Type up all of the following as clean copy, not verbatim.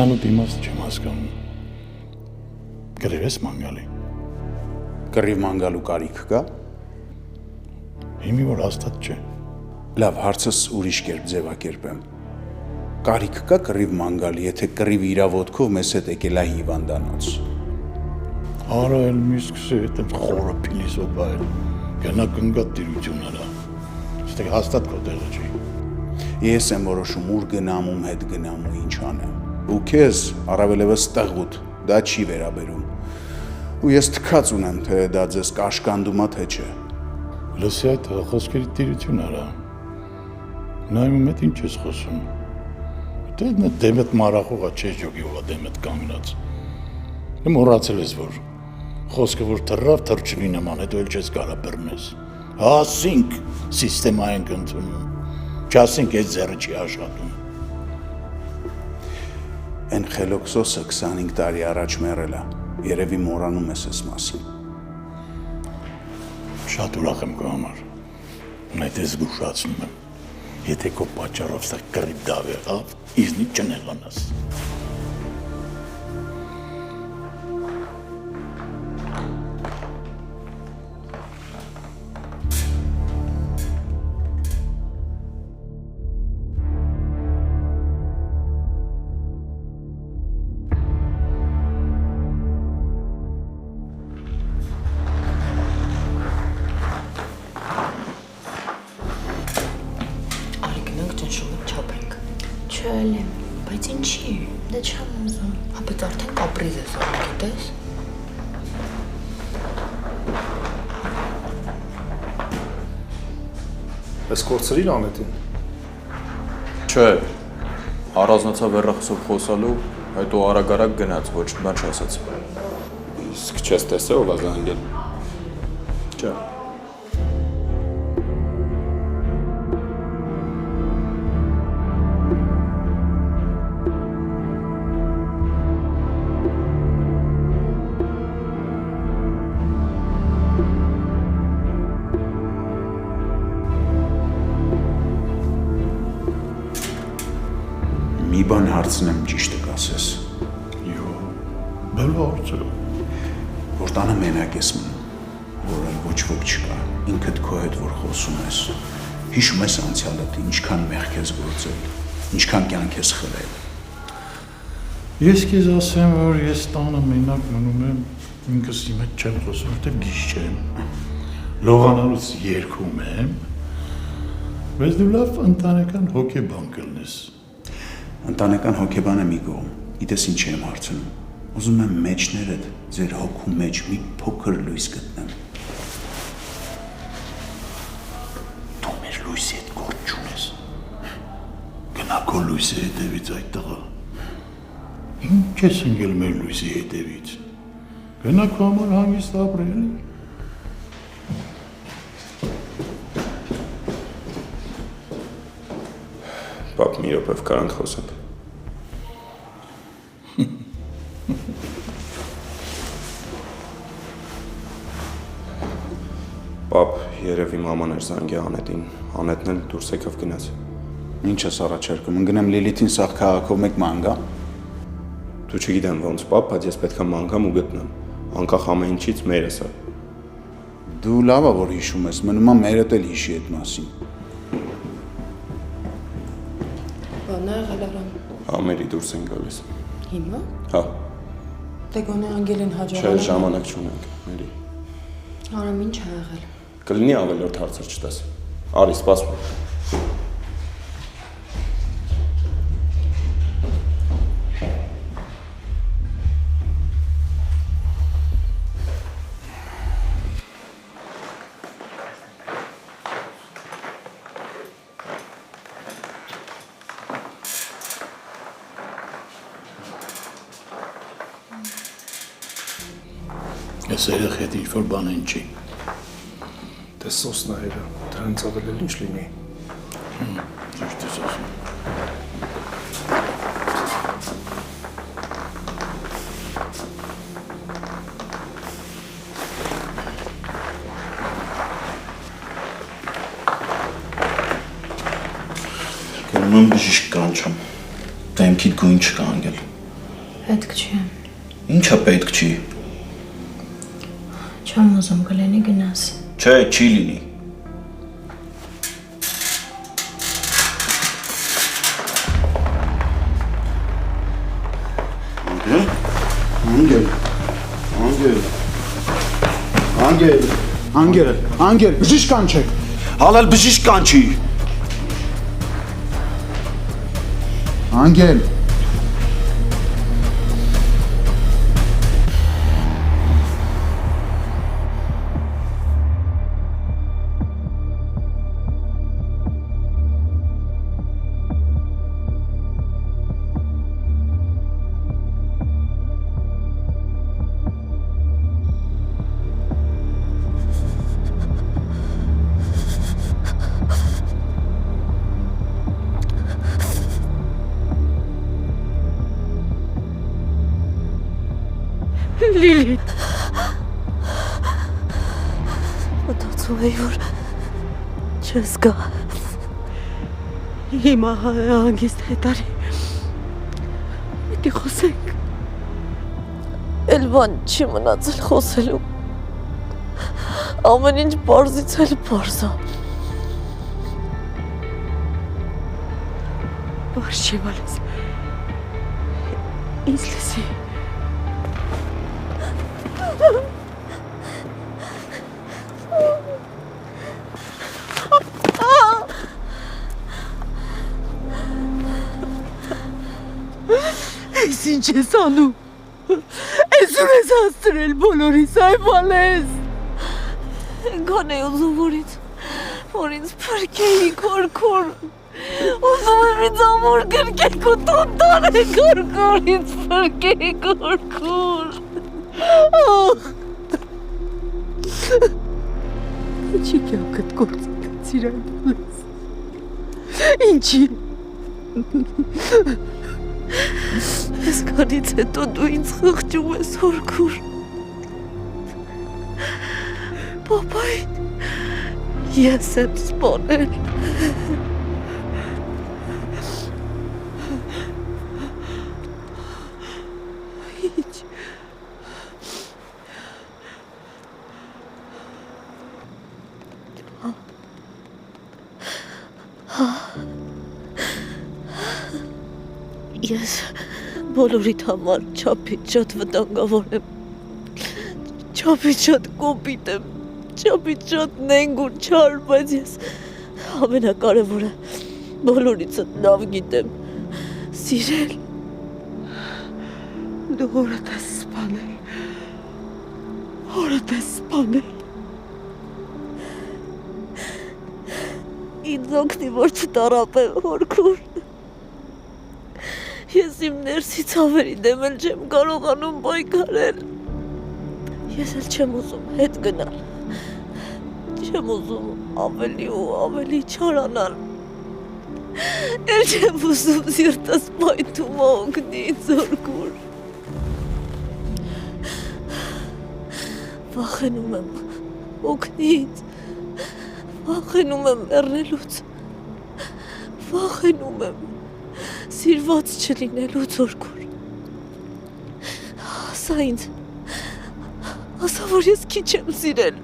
Գնալու դիմացը չեմ հասկանում։ Կռիվ ես ման գալի։ Կռիվ ման գալու կարիք կա։ Հիմի որ հաստատ չէ։ Լավ, հարցս ուրիշ կերպ ձևակերպեմ։ Կարիք կա կռիվ ման գալի, եթե կռիվ իրավոտքով մեզ հետ եկել է հիվանդանոց։ Արա էլ մի սկսի հետ եմ խորը փիլիսոփա էլ։ Գնա կնգա տիրություն արա։ Ստեղ հաստատ քո տեղը չի։ Ես եմ որոշում ուր գնամ, ում հետ գնամ ու ինչ անեմ։ Ու քեզ առավելևս տղուտ, դա չի վերաբերում։ Ու ես թքած ունեմ, թե դա ձեզ կաշկանդում է, թե չէ։ Լսի այդ խոսքերի տիրություն արա։ Նայում հետ ինչ ես խոսում։ Դե դեմդ մարախողա չէ ջոգի ով դեմդ կանգնած։ Դե մոռացել ես որ խոսքը որ թռավ թռչվի նման հետո էլ չես կարա բռնես։ Հասինք սիստեմա ենք ընդունում։ Չասինք այդ ձեռը չի աշխատում։ Են խելոքսոսը 25 տարի առաջ մեռել է։ Երևի մոռանում ես այս մասին։ Շատ ուրախ եմ քո համար։ Այդ ես զգուշացնում եմ։ Եթե քո պատճառով սա կռիվ դավ եղավ, իզնի չնեղանաս։ Բայց ինչի, դե չեմ ուզում, բայց արդեն կապրիզ ես անում, գիտես։ Ես կորցրիր Անետին։ Չէ, առանձնացավ վերախսով խոսալու, հետո արագ-արագ գնաց, ոչ բան չասաց։ Իսկ չես տեսել ով է զանգել։ Չէ։ Մի բան հարցնեմ ճիշտը կասես։ Յո, բելո հարցը։ Որ տանը մենակ ես մնում, որ այլ ոչ ոք չկա, ինքդ քո հետ որ խոսում ես։ Հիշում ես անցյալդ, ինչքան մեղք ես գործել, ինչքան կյանք ես խլել։ Ես քեզ ասեմ, որ ես տանը մենակ մնում եմ, ինքս իմ հետ չեմ խոսում, որտեղ գիշ չեմ։ Լողանալուց երգում եմ, բայց դու լավ ընտանեկան հոգեբան կլնես։ Ընտանեկան հոգեբանը մի կողմ, գիտես ինչ եմ հարցնում։ Ուզում եմ մեջներդ ձեր հոգու մեջ մի փոքր լույս գտնեմ։ Դու մեր լույսի հետ գործ չունես։ Գնա քո լույսի հետևից այդ տղա։ Ինչ ես ընկել մեր լույսի հետևից։ Գնա քո համար հանգիստ ապրել։ Պապ, մի րոպե կարանք խոսենք։ Պապ, երևի մաման էր զանգի Անետին, Անետն էլ դուրս եկավ գնաց։ Ինչ ես առաջարկում, ընկնեմ Լիլիթին սաղ քաղաքով մեկ մանգա։ Դու չգիտեմ ոնց, պապ, բայց ես պետք է մանգամ ու գտնեմ։ Անկախ ամեն ինչից մերս է։ Դու լավ է որ հիշում ես, մնում է մերդ էլ հիշի այդ մասին։ Բան է եղել Արամ։ Հա, մերի դուրս են գալիս։ Հիմա։ Հա։ Դե գոնե անգելին հաջողանա։ Չէ, ժամանակ չունենք, մերի։ Արամ ինչ է եղել։ Կլինի ավելորդ հարցեր չտես։ Արի, սպասում։ Ես երեխ հետ ինչ-որ բան են չի։ Դե սոսնայերը, դրանց ավել էլ ինչ լինի։ Ճիշտ ես ասում։ Գնում եմ բժիշկ կանչեմ, դեմքիդ գույն չկա անգել։ Պետք չի։ Ինչա պետք չի։ Չեմ ուզում կլինի գնաս։ Չէ, չի լինի։ Անգել, բժիշկ կանչեք։ Հալալ բժիշկ կանչի։ Անգել։ Լիլիթ։ Մտածում էի, որ չես գա։ Հիմա հանգիստ հետարի։ Պիտի խոսենք։ Էլ բան չի մնացել խոսելու։ Ամեն ինչ պարզից էլ պարզա։ Պարզ չի բալես։ Ինձ լսի։ Ես ինչ ես անում, ես ուր ես հաստրել բոլորիս, այ բալես։ Գան է ուզում որ ինձ պրկեի կորքոր, ուզում եմ ինձ ամոր գրկեք ու տոնտան է կորքոր, ինձ պրկեի կորքոր։ Ինչի կյանքդ գործակացիր այն բալես, ինչի։ Այսքանից հետո դու ինձ խղճում ես հորքուր։ Պապային ես եմ սպանել։ Ինչ։ Ես բոլորիդ համար չափից շատ վտանգավոր եմ, չափից շատ կոպիտ եմ, չափից շատ նենգ ու չար, բայց ես ամենակարևորը բոլորիցդ լավ գիտեմ, սիրել։ Դու հորդ ես սպանել, հորդ ես սպանել։ Ինձ օգնի, որ չտարապեմ, հորքուր։ Ես իմ ներսից ավելի դեմ էլ չեմ կարողանում պայքարել։ Ես էլ չեմ ուզում հետ գնալ։ Չեմ ուզում ավելի ու ավելի չարանալ։ Էլ չեմ ուզում սիրտս պայթում օգնի զորքուր։ Վախենում եմ օգնից։ Վախենում եմ մեռնելուց։ Վախենում եմ սիրված չլինելու զորքուր։ Ասա ինձ, ասա, որ ես քիչ եմ սիրել,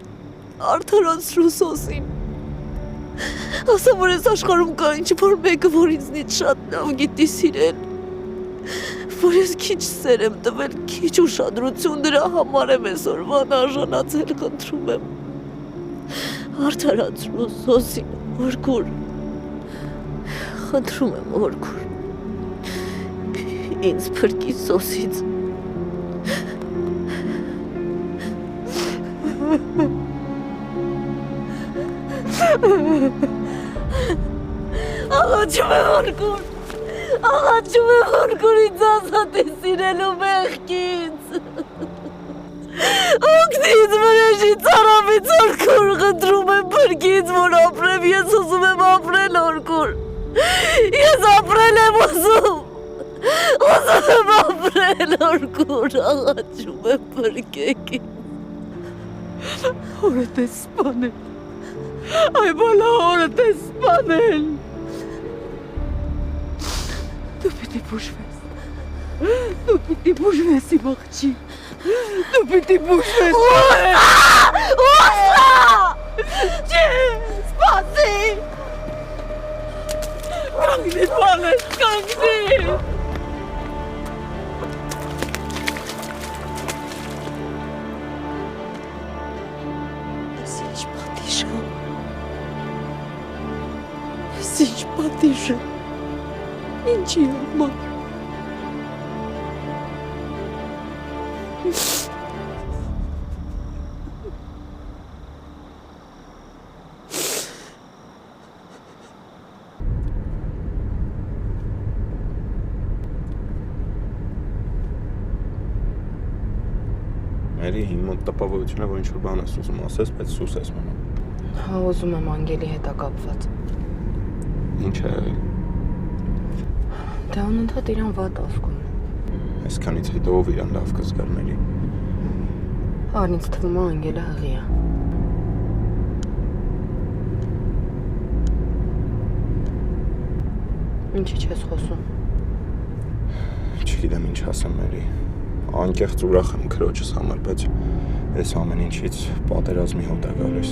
արդարացրու սոսին։ Ասա, որ ես աշխարհում կա ինչ-որ մեկը, որ ինձնից շատ լավ գիտի սիրել, որ ես քիչ սեր եմ տվել, քիչ ուշադրություն դրա համար եմ այսօրվան արժանացել, խնդրում եմ։ Արդարացրու սոսին, հորքուր։ Խնդրում եմ, հորքուր։ Ինձ փրկի սոսից։ Աղաչում եմ հորքուր, աղաչում եմ հորքուր ինձ ազատ է սիրելու մեղքից։ Օգնից վրեժի ծարավից հորքուր, խնդրում եմ փրկից, որ ապրեմ, ես ուզում եմ ապրել հորքուր։ Ես ապրել եմ ուզում։ Ուզում եմ ապրել հորքուր, աղաչում եմ փրկեք ինձ։ Հորդ ես սպանել, այ բալա հորդ ես սպանել։ Դու պիտի բուժվես, Դու պիտի բուժվես իմ աղջի։ Դու պիտի բուժվես։ Ոսա! Չէ, սպասի։ Կանգնի, բանես, կանգնի։ Ես ինչ պատիժ եմ։ Ես ինչ պատիժ եմ։ Ինչի համար։ Մերի հիմա մոտ տպավորություն է, որ ինչ-որ բան ես ուզում ասես, բայց սուս ես մնում։ Հա, ուզում եմ Անգելի հետ կապված։ Ինչ է եղել։ Դա անընդհատ իրան վատ ասում։ Այսքանից հետո ով իրան լավ կզգար Մերի։ Արն ինձ թվում է Անգելը հղի է։ Ինչի չես խոսում։ Չգիտեմ ինչ ասեմ Մերի։ Անկեղծ ուրախ եմ քրոջս համար, բայց այս ամեն ինչից պատերազմի հոտ է գալիս։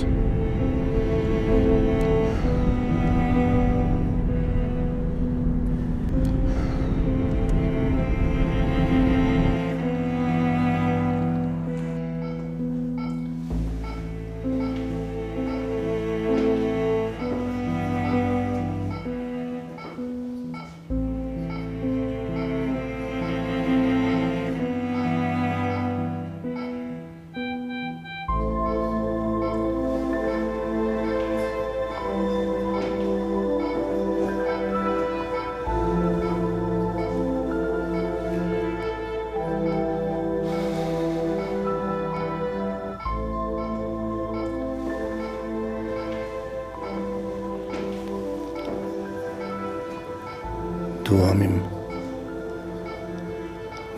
Դու համիմ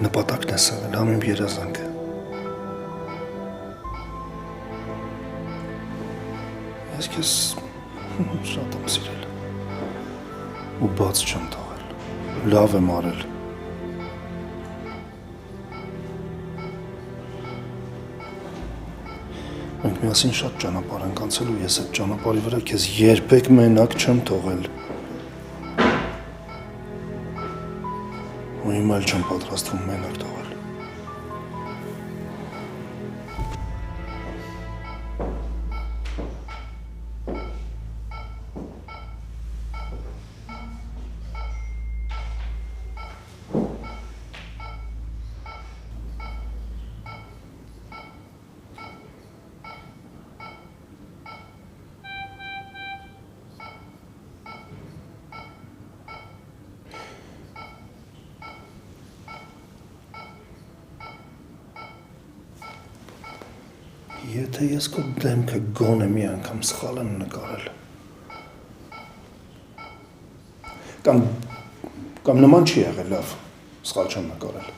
նպատակն ես եղել, համիմ երազանքը։ Ես քեզ շատ եմ սիրել ու բաց չեմ թողել, լավ եմ արել։ Մենք միասին շատ ճանապարհ ենք անցել ու ես այդ ճանապարհի վրա քեզ երբեք մենակ չեմ թողել։ Ու հիմա էլ չեմ պատրաստվում մենակ թողել։ Եթե ես քո դեմքը գոնե մի անգամ սխալ եմ նկարել կամ նման չի եղել, լավ, սխալ չեմ նկարել,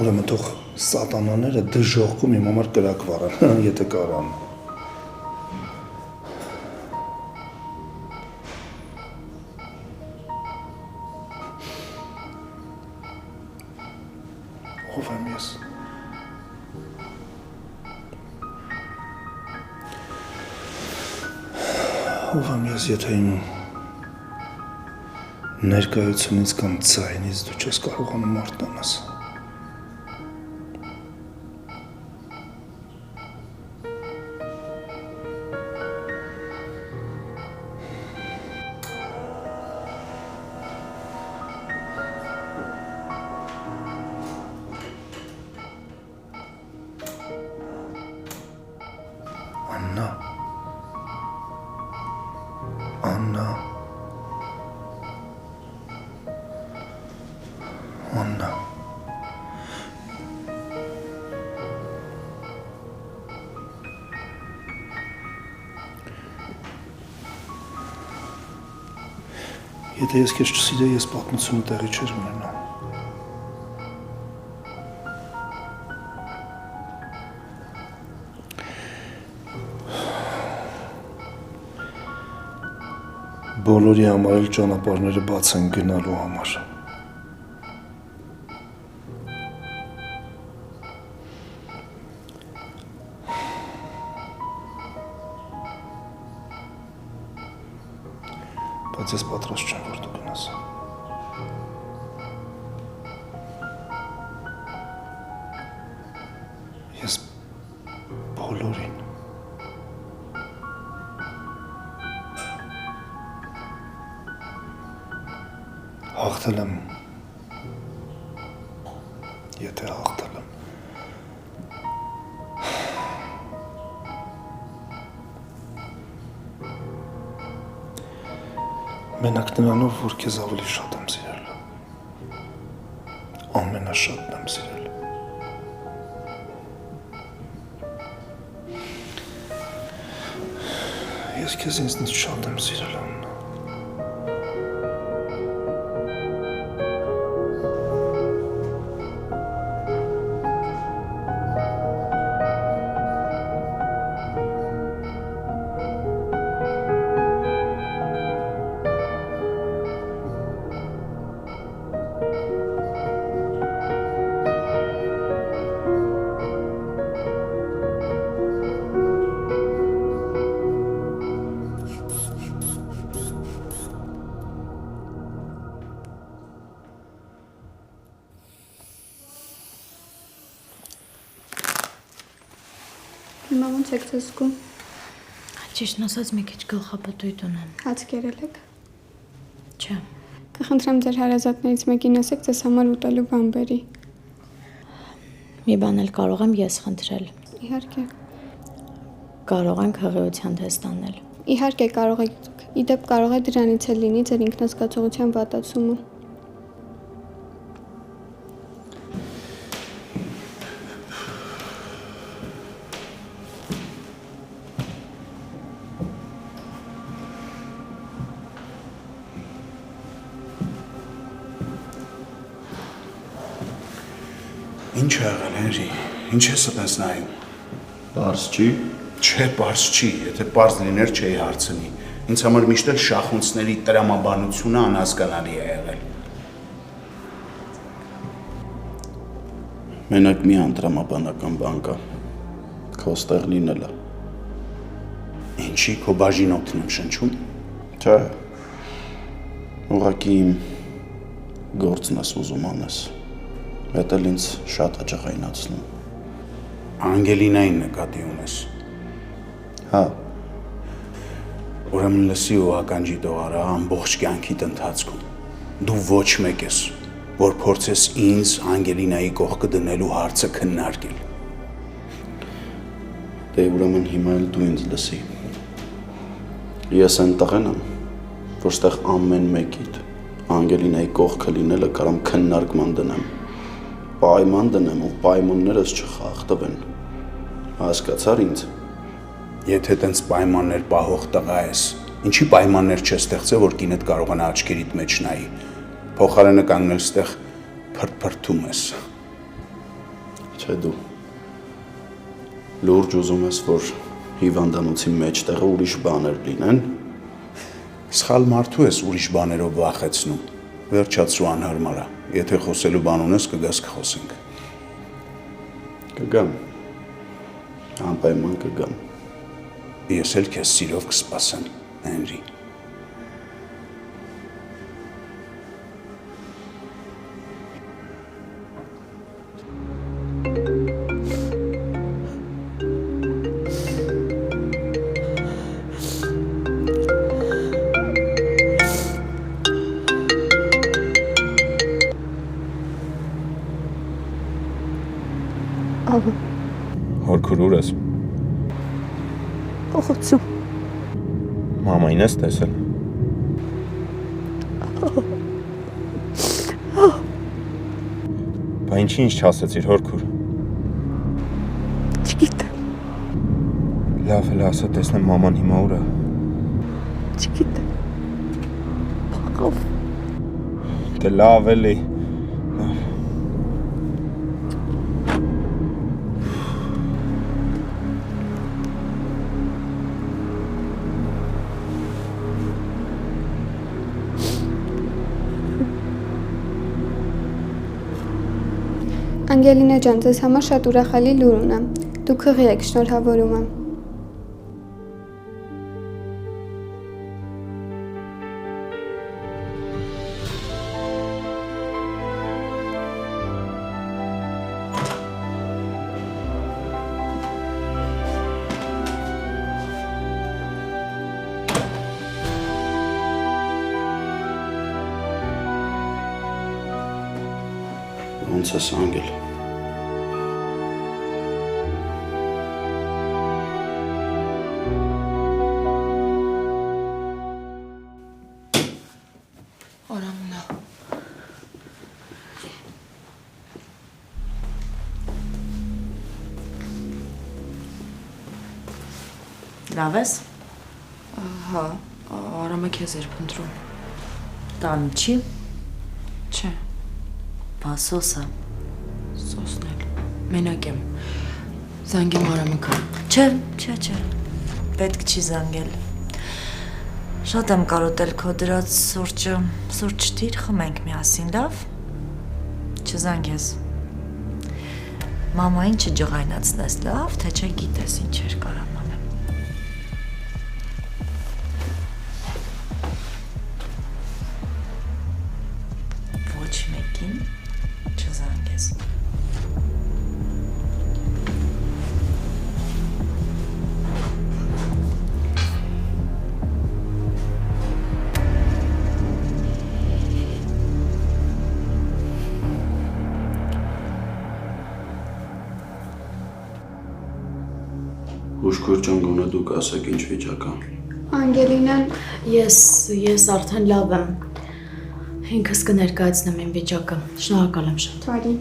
ուրեմն թող սատանաները դժողքում իմ համար կրակ վառեն, եթե կարան։ Ով եմ ես։ Ով եմ ես, եթե իմ ներկայությունից կամ ձայնից դու չես կարողանում արտանաս։ Աննա։ Աննա։ Աննա։ Եթե ես քեզ չսիրեի, ես պատմությունը տեղի չէր ունենա։ Բոլորի համար էլ ճանապարհները բաց են գնալու համար։ Բայց ես պատրաստ չեմ, որ դու գնաս։ Ես բոլորին հաղթել եմ, եթե հաղթել եմ։ Մենակ նրանով, որ քեզ ավելի շատ եմ սիրել։ Ամենաշատն եմ սիրել։ Ես քեզ ինձնից շատ եմ սիրել, Աննա։ Հիմա ոնց եք ձեզ զգում։ Ճիշտն ասած մի քիչ գլխապտույտ ունեմ։ Հաց կերել եք։ Չէ։ Կխնդրեմ ձեր հարազատներից մեկին ասեք ձեզ համար ուտելու բան բերի։ Մի բան էլ կարող եմ ես խնդրել։ Իհարկե։ Կարող ենք հղիության թեստ անել։ Իհարկե կարող եք դուք։ Իդեպ կարող է դրանից էլ լինի ձեր ինքնազգացողության վատացումը։ Ինչ ա եղել, Հենրի, ինչ ես այդպես նայում։ Պարզ չի։ Չէ, պարզ չի, եթե պարզ լիներ չէի հարցնի։ Ինձ համար միշտ էլ շախունցների տրամաբանությունը անհասկանալի է եղել։ Մենակ մի անտրամաբանական բան կա։ Քո ստեղ լինելը։ Ինչի քո բաժինոթն եմ շնչում։ Չէ։ Ուղղակի իմ գործն ես ուզում անես։ Դա էլ ինձ շատ աջակայնացնում։ Անգելինային նկատի ունես։ Հա, Ուրեմն լսի ու ականջի տողարա ամբողջ կյանքիդ ընթացքում։ Դու ոչ մեկ ես, որ փորձես ինձ Անգելինայի կողքը դնելու հարցը քննարկել։ դե ուրեմն հիմա էլ դու ինձ լսի։ Ես այն տղեն եմ, որ ստեղ ամեն մեկիդ Անգելինայի կողքը լինելը կարամ քննարկման դնեմ։ Պայման դնեմ ու պայմաններս չխախտվեն։ Հասկացար ինձ։ Եթե տենց պայմաններ պահող տղա ես, ինչի պայմաններ չես ստեղծել, որ կինդ կարողանա աչքերիդ մեջ նայի։ Փոխարենը կանգնել ստեղ փրփրթում ես։ Չէ դու։ Լուրջ ուզում ես, որ հիվանդանոցի մեջտեղը ուրիշ բաներ լինեն։ Սխալ մարդու ես ուրիշ բաներով վախեցնում։ Վերջացրու անհարմար է։ Եթե խոսելու բան ունես, կգաս կխոսենք։ Կգամ։ Անպայման կգամ։ Ես էլ քեզ սիրով կսպասեմ, Հենրի։ Հորքուր ուր ես։ Փոխոցում։ Մամային ես տեսել։ Բա ինչի ինձ չասեցիր, հորքուր։ Չգիտեմ, Լավ էլ ասա տեսնեմ մաման հիմա ուր է։ չգիտեմ։ Փոխով։ Դե լավ էլի։ Անգելինա ջան, ձեզ համար շատ ուրախալի լուր ունեմ։ Դուք հղի եք, շնորհավորում եմ։ Ոնց ես անգել։ Արամնա։ Լավ ես։ Հա, Արամը քեզ էր փնտրում։ Տան չի։ Չէ, Բասոսը։ սոսն էլ։ Մենակ եմ։ Զանգեմ Արամը գա։ Չէ։ Պետք չի զանգել։ Շատ եմ կարոտել քո դրած սուրճը։ Սուրճ դիր, խմենք միասին, լավ։ Չզանգես։ Մամային չջղայնացնես, լավ, թե չէ գիտես ինչ էր կարամ անեմ։ Ոչ մեկին չզանգես։ Ուշքոր ջան, գոնե դուք ասեք ինչ վիճակ է։ Անգելինան Ես արդեն լավ եմ։ Ինքս կներկայացնեմ իմ վիճակը։ Շնորհակալ եմ շատ։ Թարի։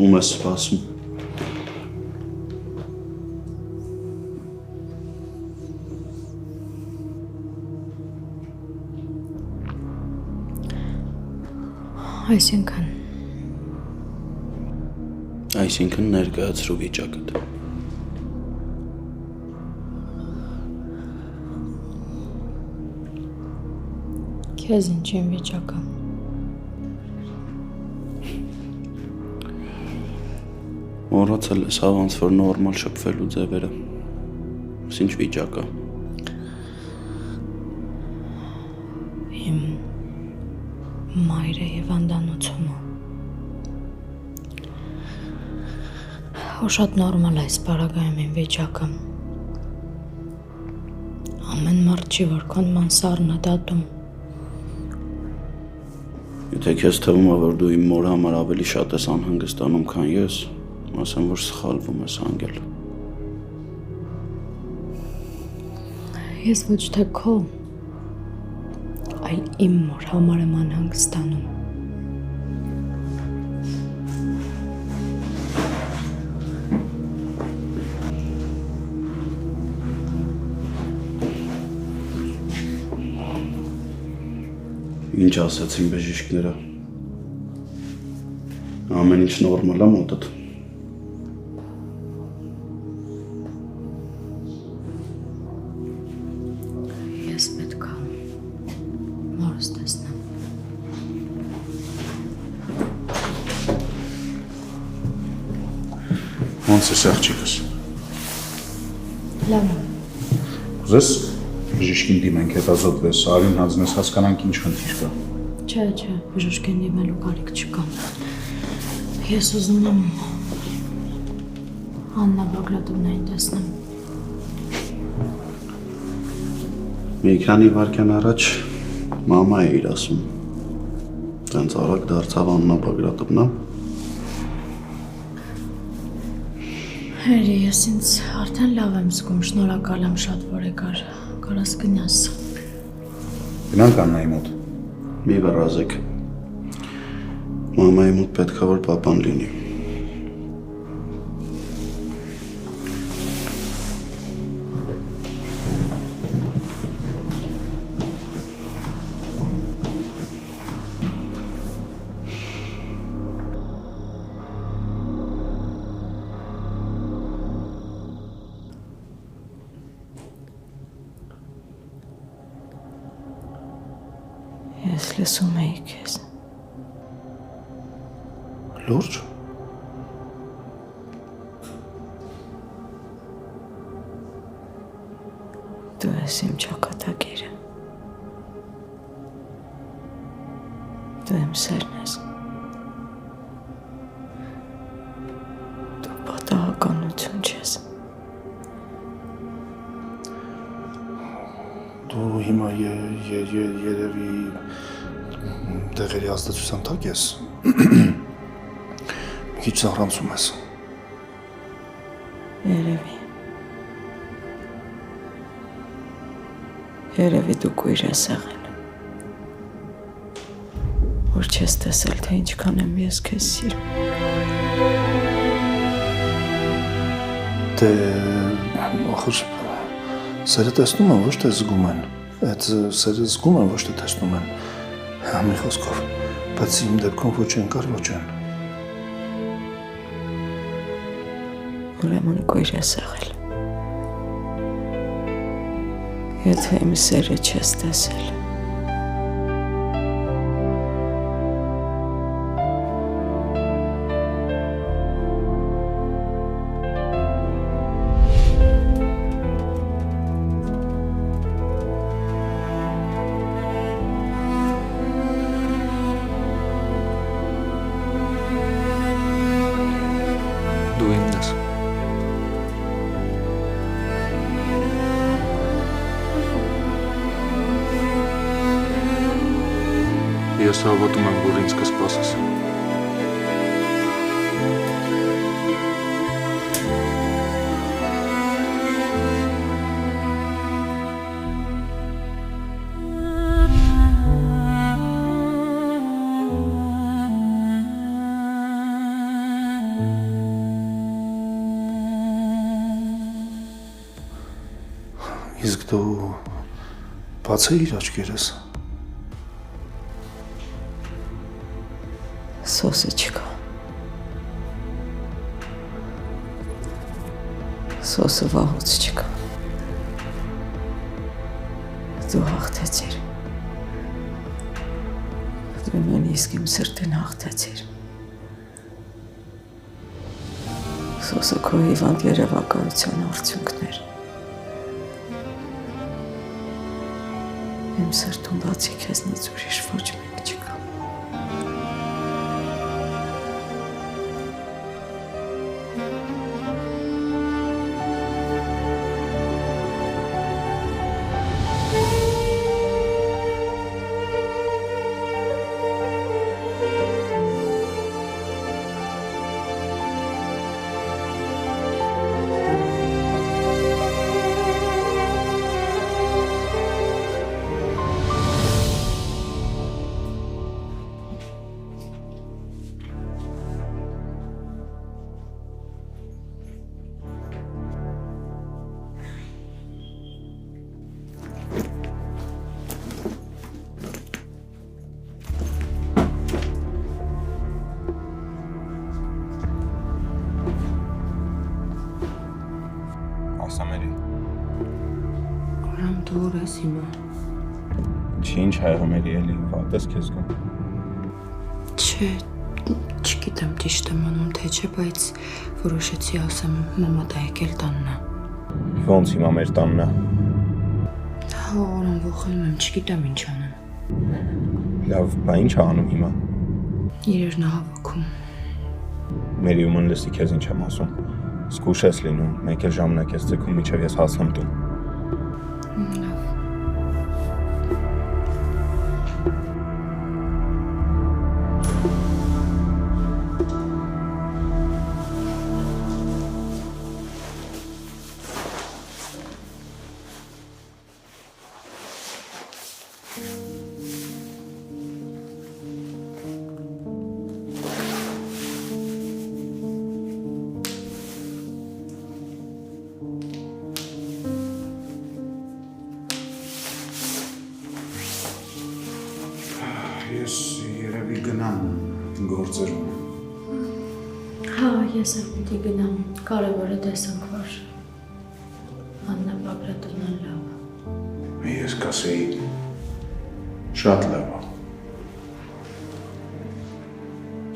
Ում ես սպասում։ Այսինքն ներկայացրու վիճակդ։ Քեզ ինչ իմ վիճակը։ Մոռացել ես հավանց, որ նորմալ շփվելու ձևերը։ Ինչ վիճակ է։ Իմ մայրը եւ անդանոցումը։ Ու շատ նորմալ է այս բարագայում իմ վիճակը։ Ամեն մարդ չի որքան մանսառն է դատում։ Եթե քեզ թվում է, որ դու իմ մոր համար ավելի շատ ես անհանգստանում, քան ես, ասեմ, որ սխալվում ես անգել։ Ես ոչ թե քո, այլ իմ մոր համար եմ անհանգստանում։ Ինչ ասացին բժիշկները։ Ամեն ինչ նորմալ է մոտդ։ Ես պետք է մորս տեսնեմ։ Ոնց ես աղջիկս։ Լավ եմ։ Ուզես բժիշկին դիմենք, հետազոտվես, արին հանձնես, հասկանանք ինչ խնդիր կա։ Չէ, բժշկին դիմելու կարիք չկա։ Ես ուզում եմ Աննա Բագրատովնային տեսնեմ։ Մի քանի վայրկյան առաջ մամա է իր ասում։ Տենց արագ դարձավ Աննա Բագրատովնա։ Հերի, ես ինձ արդեն լավ եմ զգում, շնորհակալ եմ շատ, որ եկար։ Կարաս գնաս։ Գնանք Աննայի մոտ։ Մի վռազեք։ Մամայի մոտ պետք է որ պապան լինի։ Ես լսում էի քեզ։ Լուրջ։ Դու ես իմ ճակատագիրը։ Դու իմ սերն ես։ Դու պատահականություն չես։ երևի դեղերի ազդեցության տակ ես։ Մի քիչ զարանցում ես։ Երևի դու կույր ես եղել, որ չես տեսել, թե ինչքան եմ ես քեզ սիրում։ Դե, ախր, սերը տեսնում են, ոչ թե զգում են, այդ սերը զգում են, ոչ թե տեսնում են, մի խոսքով, բայց իմ դեպքում ոչ են կար, ոչ են։ Ուրեմն կույր ես եղել, եթե իմ սերը չես տեսել։ Դու իմն ես։ Ես հավատում եմ, որ ինձ կսպասես։ Իսկ դու բացեիր աչքերս։ Սոսը չկա։ Սոսը վաղուց չկա։ Դու հաղթեցիր։ Դու նույնիսկ իմ սրտին հաղթեցիր։ Սոսը քո հիվանդ երևակայության արդյունքներ։ Իմ սրտում բացի քեզնից ուրիշ ոչ մեկ չկա։ Ասամերի։ Ուրեմն դու ուր ես հիմա։ Ինչ հայղմերի էլի, վատ ես քեզ գում։ Չէ, չգիտեմ ճիշտ եմ անում թե չէ, բայց որոշեցի ասեմ մամա դա եկել տանն է։ Ոնց հիմա մեր տանն է։ Հա, օրան ողանում եմ, չգիտեմ ինչ անեմ։ Լավ, բա ինչ անում հիմա։ Իրերն հավաքում։ Մերիումն լսի քեզ ինչ եմ ասում։ Զգուշ ես լինում, մեկ էլ ժամանակ ես ձգում, մինչև ես հասնեմ տուն։ Լավ։ Ես երևի գնամ գործերում։ Հա, ես էլ պիտի գնամ, կարևորը տեսանք, որ Աննա Բագրատովնան լավ։ Ես կասեի շատ լավ։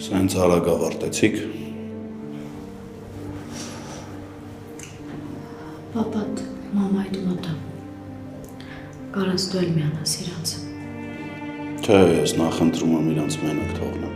Սենց արագ ավարտեցիք։ Պապատ, մամայդ մոտ է։ Կարաս դու էլ միանաս իրանց։ Չէ, ես նախընտրում եմ իրանց մենակ թողնեմ։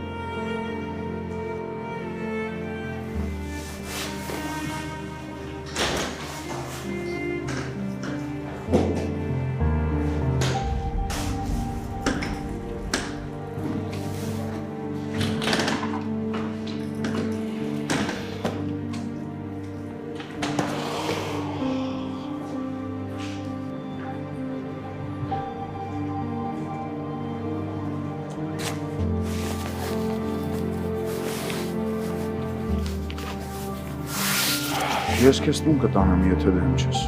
Ես քեզ տուն կտանեմ, եթե դեմ չես։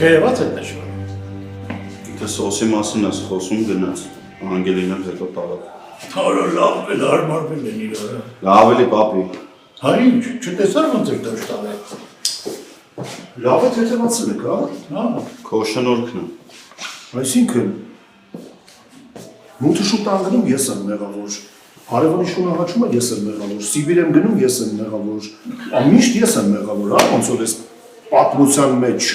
Չերևաց այդ նշվար։ Եթե սոսի մասին ես խոսում գնաց, Անգելին էլ հետո տարավ։ Թարը լավ էլ հարմարվել են իրարը։ Լավ էլի պապի։ Հա ինչ, չտեսար ոնց էր դաշ տարել։ Լավ է թեթևացել եք, հա։ Հա։ Քո շնորհքն է։ Այսինքն մութը շուտ անգնում ես եմ մեղավոր։ Արևանի շունը հաչում է ես եմ մեղավոր։ Սիբիր եմ գնում ես եմ մեղավոր։ Ամիշտ ես եմ մեղավոր, հա, ոնց որ էս պատմության մեջ։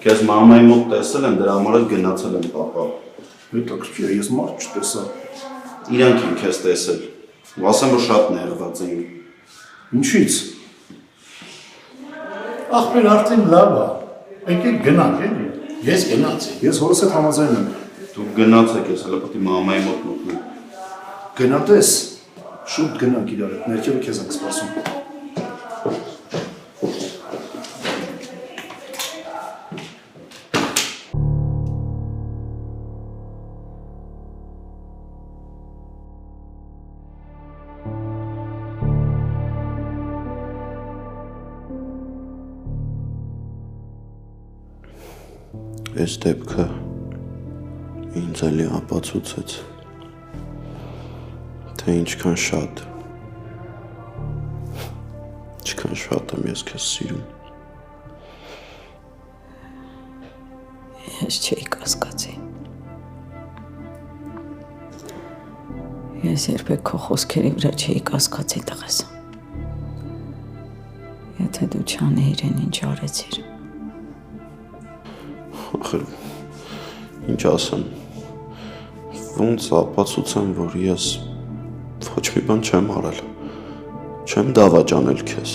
Քեզ մամայի մոտ տեսել եմ, դրա համար էլ գնացել եմ պապա։ Հետաքրքիր է, ես մարդ չտեսա։ Իրանք են քեզ տեսել։ Ու ասեմ, որ շատ ներված էին։ Ինչի՞ց։ Ախպեր արդեն լավ է։ Եկեք գնանք, էլի։ Ես գնացի։ Ես հորս հետ համաձայն եմ։ Դուք գնացեք, ես հələ պետք է մամայի մոտ մտնեմ։ Գնատես, շուտ գնանք իրար հետ, ներքևը քեզ ենք սպասում։ Այս դեպքը ինձ էլի ապացուցեց, թե ինչքան շատ եմ ես քեզ սիրում։ Ես չէի կասկածի։ Ես երբեք քո խոսքերի վրա չէի կասկածի տղես։ Եթե դու չանեիր են ինչ արեցիր։ Ախր, ինչ ասեմ, ոնց ապացուցեմ, որ ես ոչ մի բան չեմ արել, չեմ դավաճանել քեզ։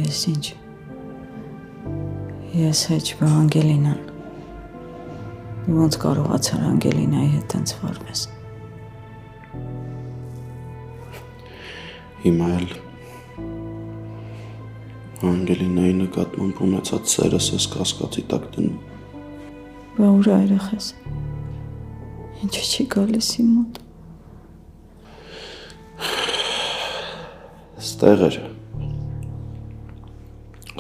Ես ինչ։ Ես հեչ բա Անգելինան։ Դու ոնց կարողացար Անգելինայի հետ տենց վարվես։ Հիմա էլ Անգելինայի նկատմամբ ունեցած սերս ես կասկածի տակ դնում։ Բա ուր է երեխես։ Ինչի չի գալիս իմ մոտ։ Ստեղ էր։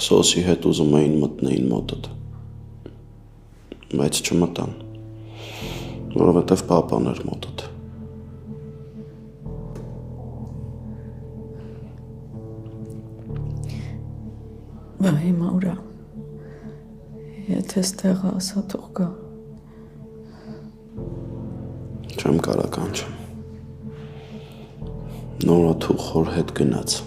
Սոսի հետ ուզում էին մտնեին մոտդ։ Բայց չմտան, որովհետև պապան էր մոտդ։ Բա հիմա ուրա։ Եթե ստեղը ասա թող գա։ Չեմ կարա կանչեմ։ Նորաթու խոր հետ գնաց։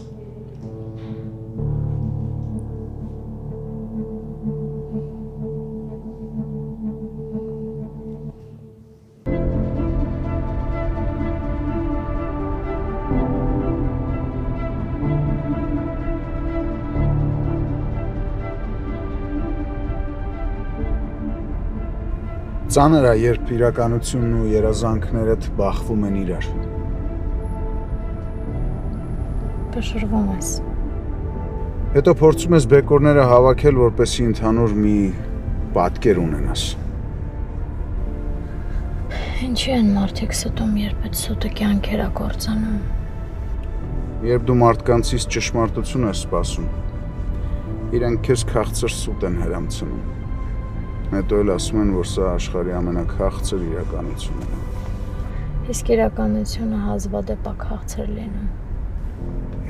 Ծանր է, երբ իրականությունն ու երազանքներդ բախվում են իրար։ Բշրվում ես։ Հետո փորձում ես բեկորները հավաքել, որպեսզի ընդհանուր մի պատկեր ունենաս։ Ինչի են մարդիկ ստում, երբ այդ սուտը կյանքեր է կործանում։ Երբ դու մարդկանցից ճշմարտություն ես սպասում, իրենք քեզ քաղցր սուտ են հրամցնում։ Հետո էլ ասում են, որ սա աշխարհի ամենաքաղցր իրականությունն է։ Իսկ իրականությունը հազվադեպ է քաղցր լինում։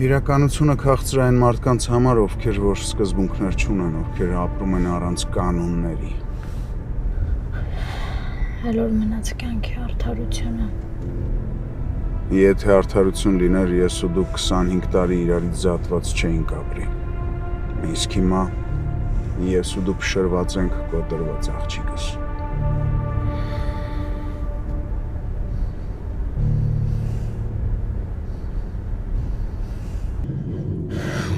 Իրականությունը քաղցր է այն մարդկանց համար, ովքեր որ սկզբունքներ չունեն, ովքեր ապրում են առանց կանոնների։ Հəl որ մնաց կյանքի արդարությունը։ Եթե արդարություն լիներ, ես ու դու 25 տարի իրարից զատված չէինք ապրի։ Իսկ հիմա ես ու դու փշրված ենք կոտրված աղջիկս։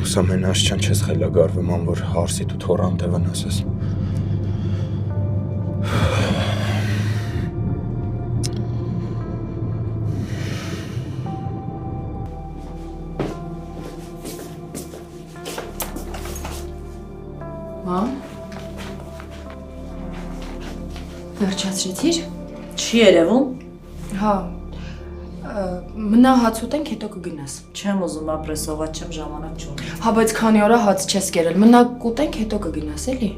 Հուսամ են աշճան չես խելագարվում, ան որ հարսիտ ու թորան դե վնասես։ Մամ։ Վերջացրեցիր։ Չի երևում։ Հա։ Մնա հաց ուտենք, հետո կգնաս։ Չեմ ուզում ապրես, ողջ չեմ ժամանակ չունեմ։ Հա, բայց քանի օր հաց չես կերել։ Մնա կուտենք, հետո կգնաս, էլի։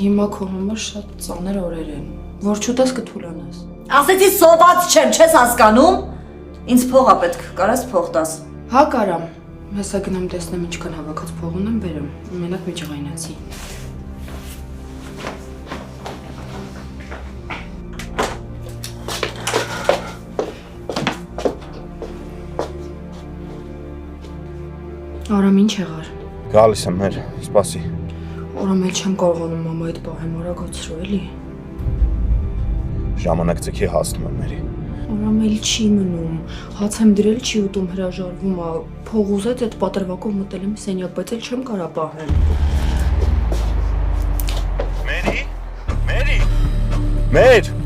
Հիմա քո համար շատ ծանր օրեր են։ Որ չուտես կթուլանաս։ Ասեցի սոված չեմ, չես հասկանում։ Ինձ փող ա պետք, կարաս փող տաս։ Հա, կարամ։ Հեսա գնամ տեսնեմ ինչքան հավաքած փող ունեմ, բերեմ։ Մենակ մի ջղայնացի։ Արամ ինչ եղար։ Գալիս եմ մեր, սպասի։ Օրամ էլ չեմ կարողանում մամա այդ պահեմ արագացրու, էլի։ Ժամանակ ձգի հասնում եմ մերի։ Օրամ էլ չի մնում։ Հաց եմ դրել, չի ուտում, հրաժարվում ա։ Փող ուզեց այդ պատրվակով մտել եմ սենյակ, բայց էլ չեմ կարա պահել։ Մերի։ Մեր։